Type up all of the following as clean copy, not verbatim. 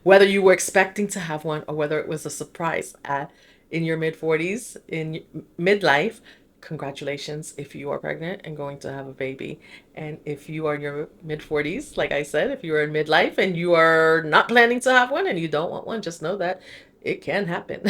whether you were expecting to have one or whether it was a surprise in your mid 40s, in midlife. Congratulations if you are pregnant and going to have a baby. And if you are in your mid 40s, like I said, if you are in midlife and you are not planning to have one and you don't want one, just know that it can happen.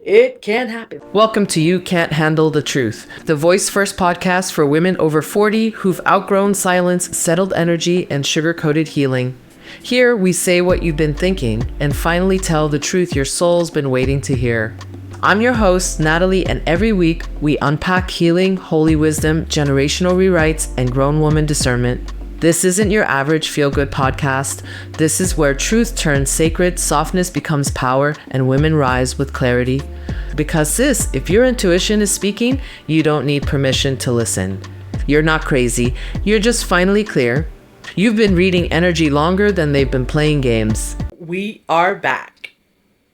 It can happen. Welcome to You Can't Handle the Truth, the voice first podcast for women over 40 who've outgrown silence, settled energy, and sugar coated healing. Here, we say what you've been thinking and finally tell the truth your soul's been waiting to hear. I'm your host, Natalie, and every week we unpack healing, holy wisdom, generational rewrites, and grown woman discernment. This isn't your average feel-good podcast. This is where truth turns sacred, softness becomes power, and women rise with clarity. Because sis, if your intuition is speaking, you don't need permission to listen. You're not crazy. You're just finally clear. You've been reading energy longer than they've been playing games. We are back.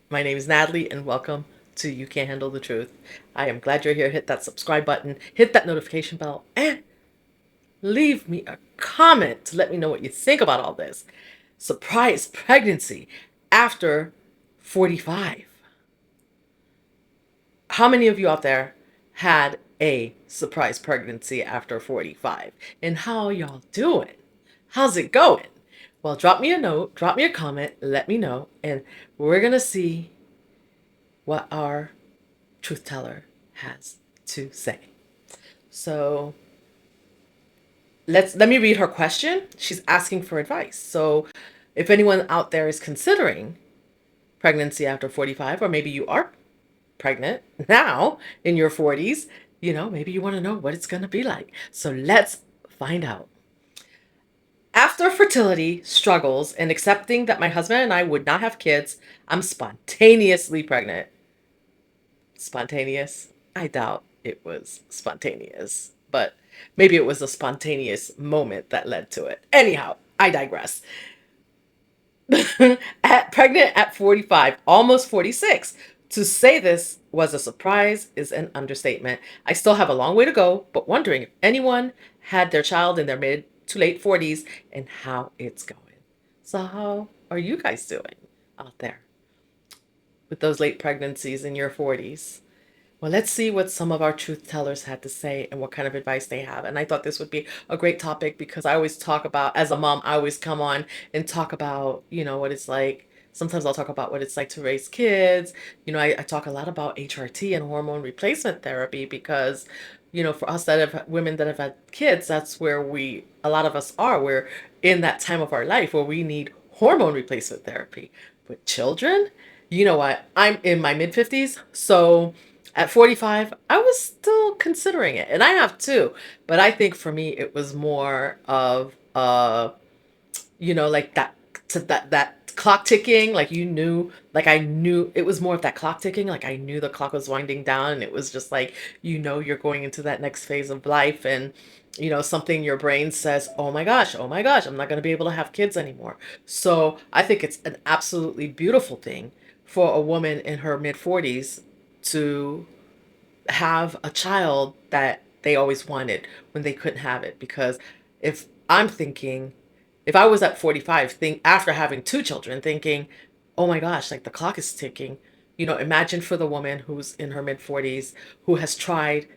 My name is Natalie, and welcome to You Can't Handle the Truth. I am glad you're here. Hit that subscribe button, hit that notification bell, and leave me a comment to let me know what you think about all this. Surprise pregnancy after 45. How many of you out there had a surprise pregnancy after 45? And how y'all doing? How's it going? Well, drop me a note, drop me a comment, let me know, and we're going to see what our truth teller has to say. So let me read her question. She's asking for advice. So if anyone out there is considering pregnancy after 45, or maybe you are pregnant now in your 40s, maybe you want to know what it's going to be like. So let's find out. After fertility struggles and accepting that my husband and I would not have kids, I'm spontaneously pregnant. Spontaneous? I doubt it was spontaneous, but maybe it was a spontaneous moment that led to it. Anyhow, I digress. Pregnant at 45, almost 46. To say this was a surprise is an understatement. I still have a long way to go, but wondering if anyone had their child in their mid to late 40s and how it's going. So how are you guys doing out there with those late pregnancies in your 40s? Well, let's see what some of our truth tellers had to say and what kind of advice they have. And I thought this would be a great topic because I always talk about, as a mom, I always come on and talk about, what it's like. Sometimes I'll talk about what it's like to raise kids. I talk a lot about HRT and hormone replacement therapy because, for us women that have had kids, that's where a lot of us are. We're in that time of our life where we need hormone replacement therapy. With children, you know what? I'm in my mid 50s. So at 45, I was still considering it, and I have too. But I think for me, it was more of, like that clock ticking. Like I knew it was more of that clock ticking. Like I knew the clock was winding down, and it was just like, you're going into that next phase of life, and something in your brain says, oh my gosh, I'm not going to be able to have kids anymore. So I think it's an absolutely beautiful thing for a woman in her mid 40s to have a child that they always wanted when they couldn't have it. Because if I'm thinking, if I was at 45, after having two children, thinking, oh my gosh, like the clock is ticking, imagine for the woman who's in her mid 40s, who has tried,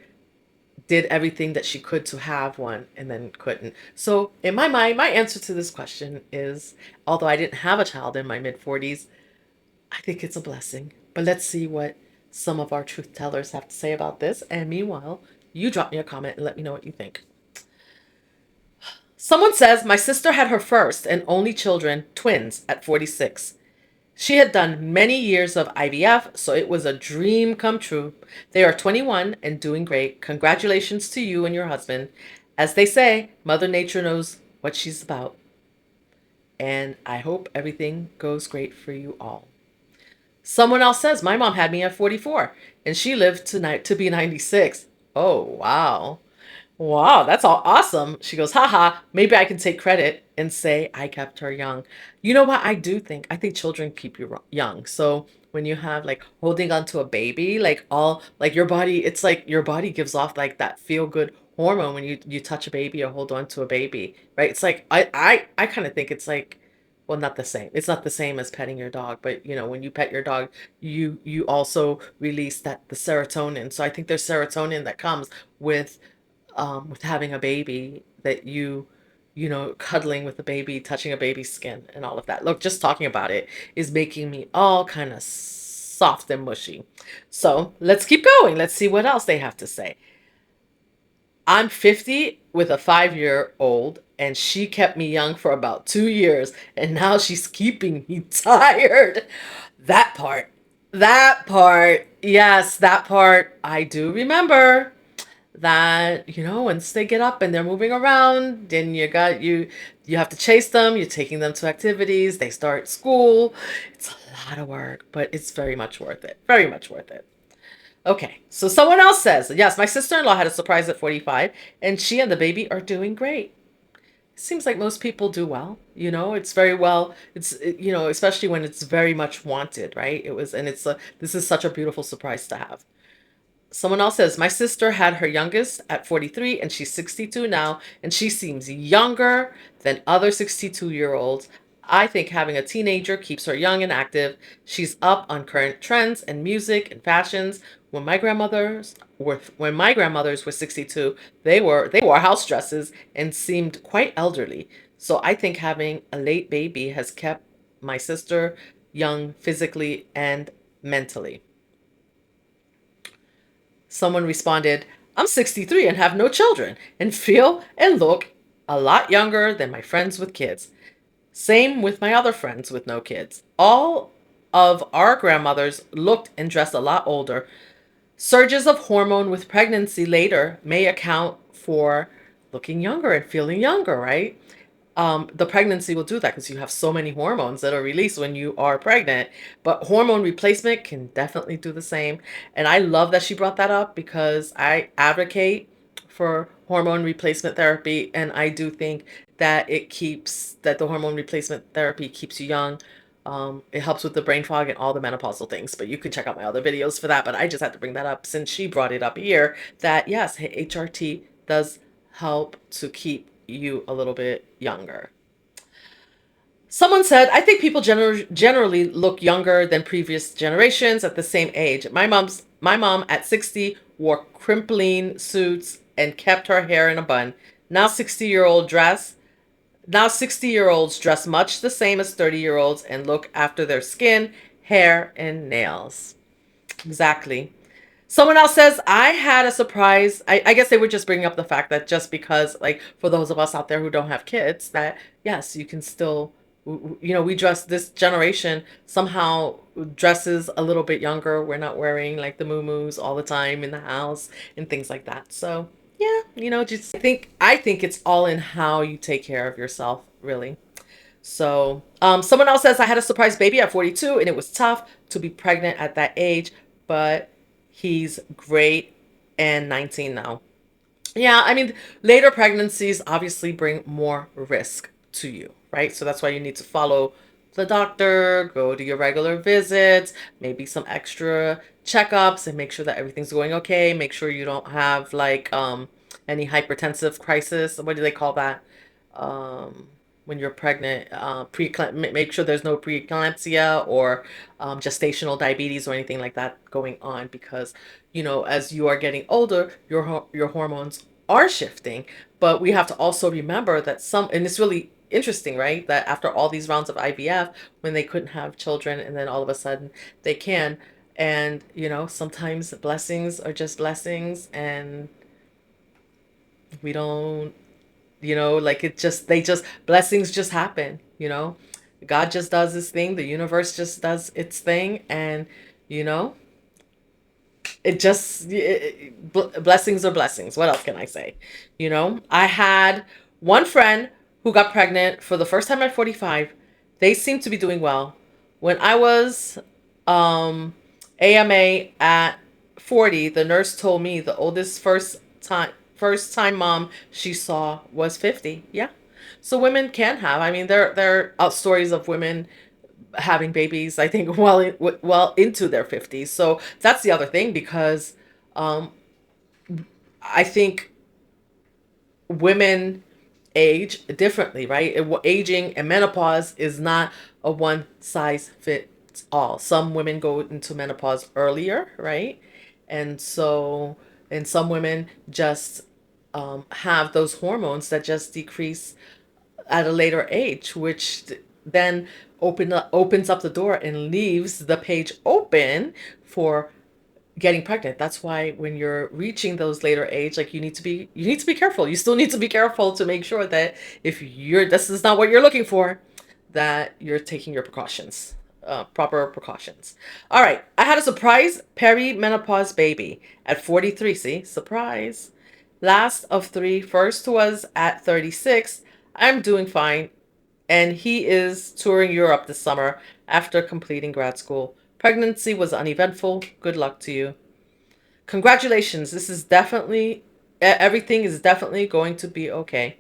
did everything that she could to have one and then couldn't. So in my mind, my answer to this question is, although I didn't have a child in my mid 40s, I think it's a blessing. But let's see what some of our truth tellers have to say about this. And meanwhile, you drop me a comment and let me know what you think. Someone says, my sister had her first and only children, twins, at 46. She had done many years of IVF, so it was a dream come true. They are 21 and doing great. Congratulations to you and your husband. As they say, Mother Nature knows what she's about. And I hope everything goes great for you all. Someone else says, my mom had me at 44 and she lived tonight to be 96. Oh, wow. Wow, that's all awesome. She goes, haha, maybe I can take credit and say I kept her young. You know what? I think children keep you young. So when you have like holding on to a baby, like your body, it's like your body gives off like that feel good hormone when you touch a baby or hold on to a baby, right? It's like, I kind of think it's like Well, not the same. It's not the same as petting your dog, but when you pet your dog, you also release that the serotonin. So I think there's serotonin that comes with having a baby, that cuddling with the baby, touching a baby's skin and all of that. Look, just talking about it is making me all kind of soft and mushy. So let's keep going. Let's see what else they have to say. I'm 50 with a 5-year old, and she kept me young for about 2 years, and now she's keeping me tired. That part. That part. Yes, that part. I do remember that, once they get up and they're moving around, then you have to chase them, you're taking them to activities, they start school. It's a lot of work, but it's very much worth it. Very much worth it. Okay, so someone else says, yes, my sister-in-law had a surprise at 45, and she and the baby are doing great. Seems like most people do well. It's very well. Especially when it's very much wanted, right? This is such a beautiful surprise to have. Someone else says, my sister had her youngest at 43 and she's 62 now, and she seems younger than other 62-year-olds. I think having a teenager keeps her young and active. She's up on current trends and music and fashions. When my grandmothers were 62, they wore house dresses and seemed quite elderly. So I think having a late baby has kept my sister young physically and mentally. Someone responded, I'm 63 and have no children and feel and look a lot younger than my friends with kids. Same with my other friends with no kids. All of our grandmothers looked and dressed a lot older. Surges of hormone with pregnancy later may account for looking younger and feeling younger, right? The pregnancy will do that because you have so many hormones that are released when you are pregnant. But hormone replacement can definitely do the same. And I love that she brought that up because I advocate for hormone replacement therapy. And I do think that the hormone replacement therapy keeps you young. It helps with the brain fog and all the menopausal things. But you can check out my other videos for that. But I just had to bring that up since she brought it up here, that yes, HRT does help to keep you a little bit younger. Someone said, I think people generally look younger than previous generations at the same age. My mom at 60 wore crimpling suits and kept her hair in a bun. Now 60-year-old dress Now 60-year-olds dress much the same as 30-year-olds and look after their skin, hair, and nails. Exactly. Someone else says, I had a surprise. I guess they were just bringing up the fact that just because, like, for those of us out there who don't have kids, that yes, you can still, we dress, this generation somehow dresses a little bit younger. We're not wearing like the moo all the time in the house and things like that. So, yeah, just I think it's all in how you take care of yourself, really. So, someone else says, I had a surprise baby at 42 and it was tough to be pregnant at that age, but he's great and 19 now. Yeah, I mean, later pregnancies obviously bring more risk to you, right? So that's why you need to follow the doctor, go to your regular visits, maybe some extra checkups and make sure that everything's going okay. Make sure you don't have like any hypertensive crisis. What do they call that? Um when you're pregnant, make sure there's no preeclampsia or gestational diabetes or anything like that going on, because as you are getting older, your hormones are shifting. But we have to also remember that and it's really interesting, right? That after all these rounds of IVF, when they couldn't have children, and then all of a sudden they can, and sometimes blessings are just blessings, and we don't, like it just they just blessings just happen. God just does his thing, the universe just does its thing, and you know blessings are blessings. What else can I say? I had one friend who got pregnant for the first time at 45. They seem to be doing well. When I was um AMA at 40, the nurse told me the oldest first time mom she saw was 50. Yeah. So women can have. I mean, there are stories of women having babies, I think, well into their 50s. So that's the other thing, because um I think women age differently, right? Aging and menopause is not a one size fits all. Some women go into menopause earlier, right? And so, and some women just have those hormones that just decrease at a later age, which then opens up the door and leaves the page open for getting pregnant. That's why when you're reaching those later age, like you need to be careful. You still need to be careful to make sure that if you're this is not what you're looking for, that you're taking your precautions, proper precautions. All right, I had a surprise perimenopause baby at 43. See, surprise. Last of three. First was at 36. I'm doing fine, and he is touring Europe this summer after completing grad school. Pregnancy was uneventful. Good luck to you. Congratulations. This is definitely, everything is definitely going to be okay.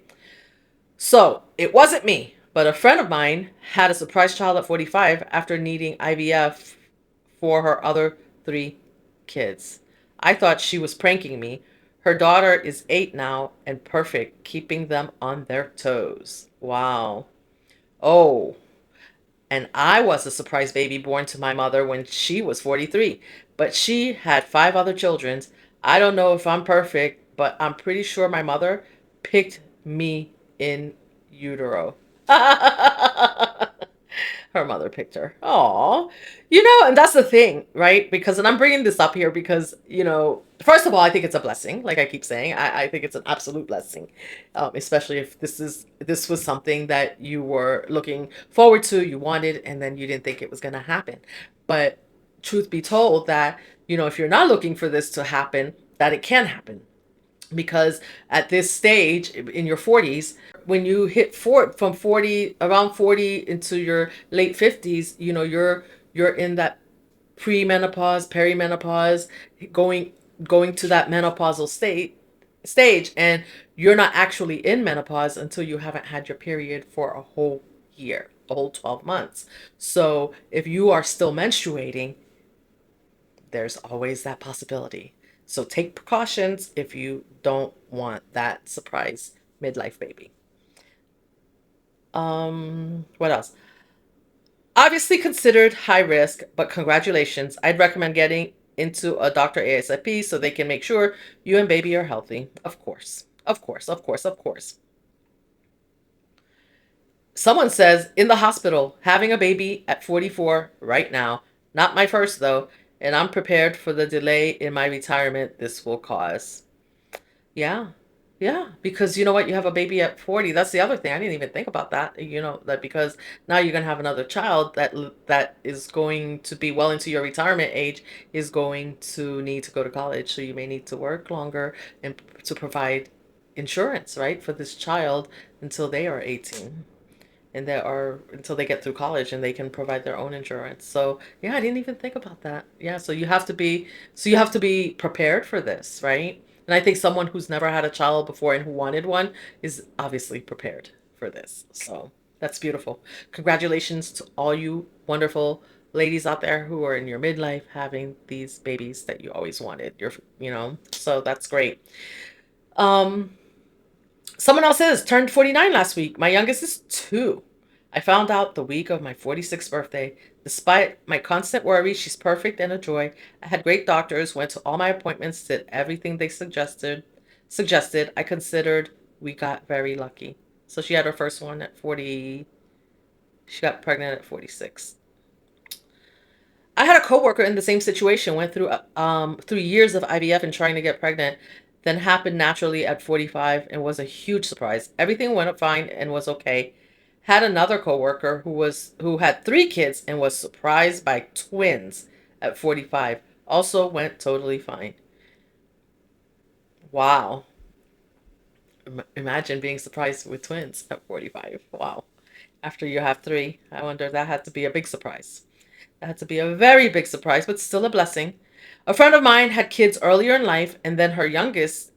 So, it wasn't me, but a friend of mine had a surprise child at 45 after needing IVF for her other three kids. I thought she was pranking me. Her daughter is 8 now and perfect, keeping them on their toes. Wow. Oh, and I was a surprise baby born to my mother when she was 43, but she had five other children. I don't know if I'm perfect, but I'm pretty sure my mother picked me in utero. Her mother picked her. Oh, and that's the thing, right? Because, and I'm bringing this up here because, first of all, I think it's a blessing. Like I keep saying, I think it's an absolute blessing, especially if this was something that you were looking forward to, you wanted, and then you didn't think it was going to happen. But truth be told, that if you're not looking for this to happen, that it can happen because at this stage in your 40s, when you hit from 40 around 40 into your late 50s, you're in that premenopause, perimenopause, going going to that menopausal stage, and you're not actually in menopause until you haven't had your period for a whole year, a whole 12 months. So if you are still menstruating, there's always that possibility. So take precautions if you don't want that surprise midlife baby. What else? Obviously considered high risk, but congratulations. I'd recommend getting into a doctor ASAP so they can make sure you and baby are healthy. Of course. Of course, of course, of course. Someone says in the hospital, having a baby at 44 right now. Not my first though, and I'm prepared for the delay in my retirement this will cause. Yeah. Yeah, because you know what? You have a baby at 40. That's the other thing. I didn't even think about that. That because now you're going to have another child that is going to be well into your retirement age, is going to need to go to college. So you may need to work longer and to provide insurance, right, for this child until they are 18, and there are until they get through college and they can provide their own insurance. So yeah, I didn't even think about that. Yeah, so you have to be prepared for this, right? And I think someone who's never had a child before and who wanted one is obviously prepared for this. So that's beautiful. Congratulations to all you wonderful ladies out there who are in your midlife having these babies that you always wanted. So that's great. Um, Someone else is turned 49 last week. My youngest is 2. I found out the week of my 46th birthday. Despite my constant worry, she's perfect and a joy. I had great doctors, went to all my appointments, did everything they suggested. I considered we got very lucky. So she had her first one at 40. She got pregnant at 46. I had a coworker in the same situation, went through years of IVF and trying to get pregnant, then happened naturally at 45 and was a huge surprise. Everything went up fine and was okay. Had another coworker who had 3 kids and was surprised by twins at 45. Also went totally fine. Wow. Imagine being surprised with twins at 45. Wow. After you have 3, I wonder, that had to be a big surprise. That had to be a very big surprise, but still a blessing. A friend of mine had kids earlier in life, and then her youngest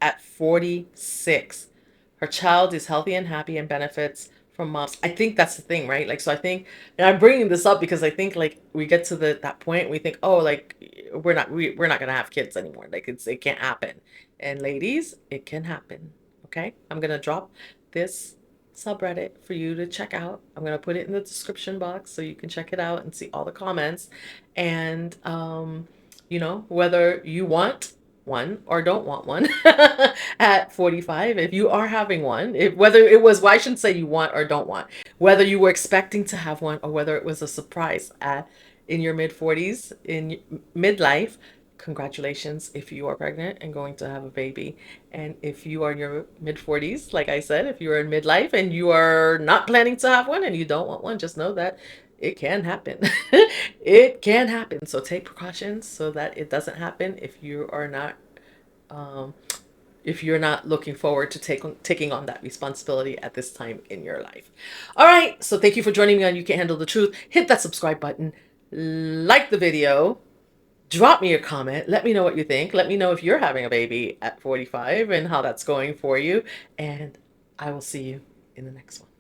at 46. Her child is healthy and happy and benefits from moms. I think that's the thing, right? Like, so I think, and I'm bringing this up because I think like we get to that point, we think, oh, like we're not gonna have kids anymore. Like it can't happen. And ladies, it can happen. Okay, I'm gonna drop this subreddit for you to check out. I'm gonna put it in the description box so you can check it out and see all the comments. And whether you want one or don't want one at 45, if you are having one, whether it was, well, I shouldn't say you want or don't want, whether you were expecting to have one or whether it was a surprise in your mid 40s, in midlife, congratulations if you are pregnant and going to have a baby. And if you are in your mid 40s, like I said, if you are in midlife and you are not planning to have one and you don't want one, just know that it can happen. It can happen. So take precautions so that it doesn't happen um, if you're not looking forward to taking on that responsibility at this time in your life. All right. So thank you for joining me on You Can't Handle the Truth. Hit that subscribe button, like the video, drop me a comment. Let me know what you think. Let me know if you're having a baby at 45 and how that's going for you. And I will see you in the next one.